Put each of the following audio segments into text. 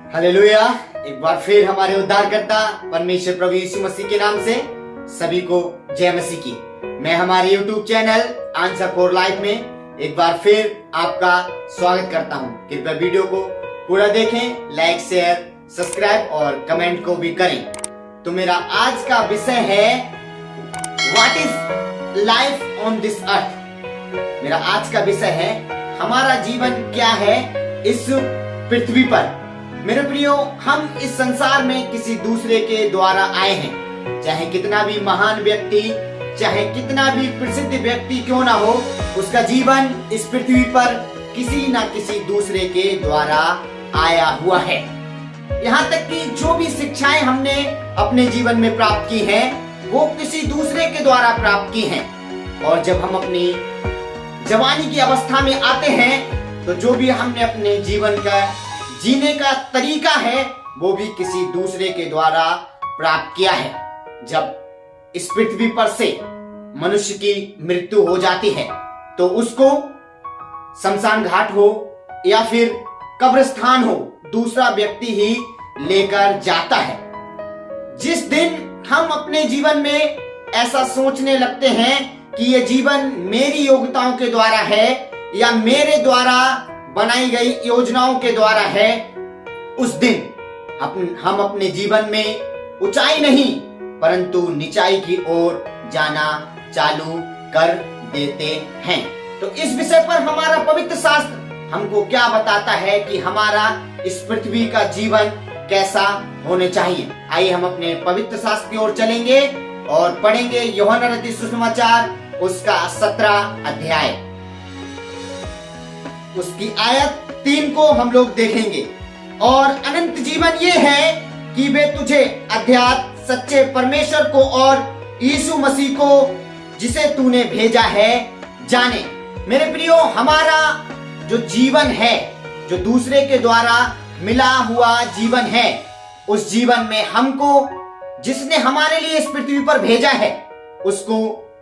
Hallelujah. एक बार फिर हमारे उद्धारकर्ता परमेश्वर प्रभु यीशु मसीह के नाम से सभी को जय मसीह की। मैं हमारे YouTube channel answer for life में एक बार फिर आपका स्वागत करता हूं। कृपया वीडियो को पूरा देखें, लाइक शेयर सब्सक्राइब और कमेंट को भी करें। तो मेरा आज का विषय है what is life on this earth. मेरा आज का विषय है हमारा जीवन क्या है इस पृथ्वी पर। मेरे प्रियो, हम इस संसार में किसी दूसरे के द्वारा आए हैं। चाहे कितना भी महान व्यक्ति, चाहे कितना भी प्रसिद्ध व्यक्ति क्यों ना हो, उसका जीवन इस पृथ्वी पर किसी ना किसी दूसरे के द्वारा आया हुआ है। यहाँ तक कि जो भी शिक्षाएं हमने अपने जीवन में प्राप्त की हैं, वो किसी दूसरे के द्वारा प्राप्त की हैं। और जब हम अपनी जवानी की अवस्था में आते हैं, तो जो भी हमने अपने जीवन का जीने का तरीका है, वो भी किसी दूसरे के द्वारा प्राप्त किया है। जब इस पृथ्वी पर से मनुष्य की मृत्यु हो जाती है, तो उसको शमशान घाट हो या फिर कब्रिस्तान हो, दूसरा व्यक्ति ही लेकर जाता है। जिस दिन हम अपने जीवन में ऐसा सोचने लगते हैं कि ये जीवन मेरी योग्यताओं के द्वारा है या मेरे द्वारा बनाई गई योजनाओं के द्वारा है, उस दिन हम अपने जीवन में ऊंचाई नहीं परंतु निचाई की ओर जाना चालू कर देते हैं। तो इस विषय पर हमारा पवित्र शास्त्र हमको क्या बताता है कि हमारा इस पृथ्वी का जीवन कैसा होने चाहिए। आइए हम अपने पवित्र शास्त्र की ओर चलेंगे और पढ़ेंगे यूहन्ना रचित सुसमाचार उसका 17 अध्याय, उसकी आयत 3 को हम लोग देखेंगे। और अनंत जीवन ये है कि वे तुझे अध्यात्म सच्चे परमेश्वर को और यीशु मसीह को जिसे तूने भेजा है जाने। मेरे प्रियो, हमारा जो जीवन है, जो दूसरे के द्वारा मिला हुआ जीवन है, उस जीवन में हमको जिसने हमारे लिए इस पृथ्वी पर भेजा है उसको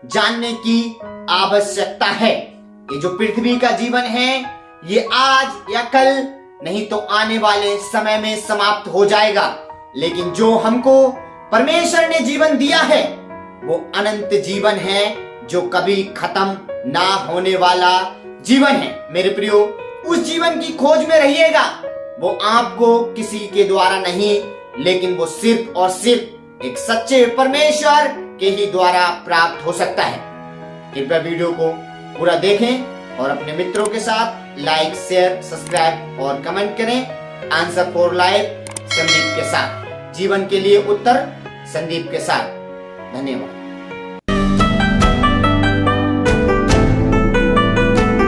जानने की आवश्यकता है। ये जो पृथ्वी का जीवन है, ये आज या कल नहीं तो आने वाले समय में समाप्त हो जाएगा। लेकिन जो हमको परमेश्वर ने जीवन दिया है, वो अनंत जीवन है, जो कभी खत्म ना होने वाला जीवन है। मेरे प्रियो, उस जीवन की खोज में रहिएगा। वो आपको किसी के द्वारा नहीं, लेकिन वो सिर्फ और सिर्फ एक सच्चे परमेश्वर के ही द्वारा प्राप्त हो सकता है। कृपया वीडियो को पूरा देखें और अपने मित्रों के साथ लाइक शेयर सब्सक्राइब और कमेंट करें। आंसर फॉर लाइफ संदीप के साथ, जीवन के लिए उत्तर संदीप के साथ। धन्यवाद।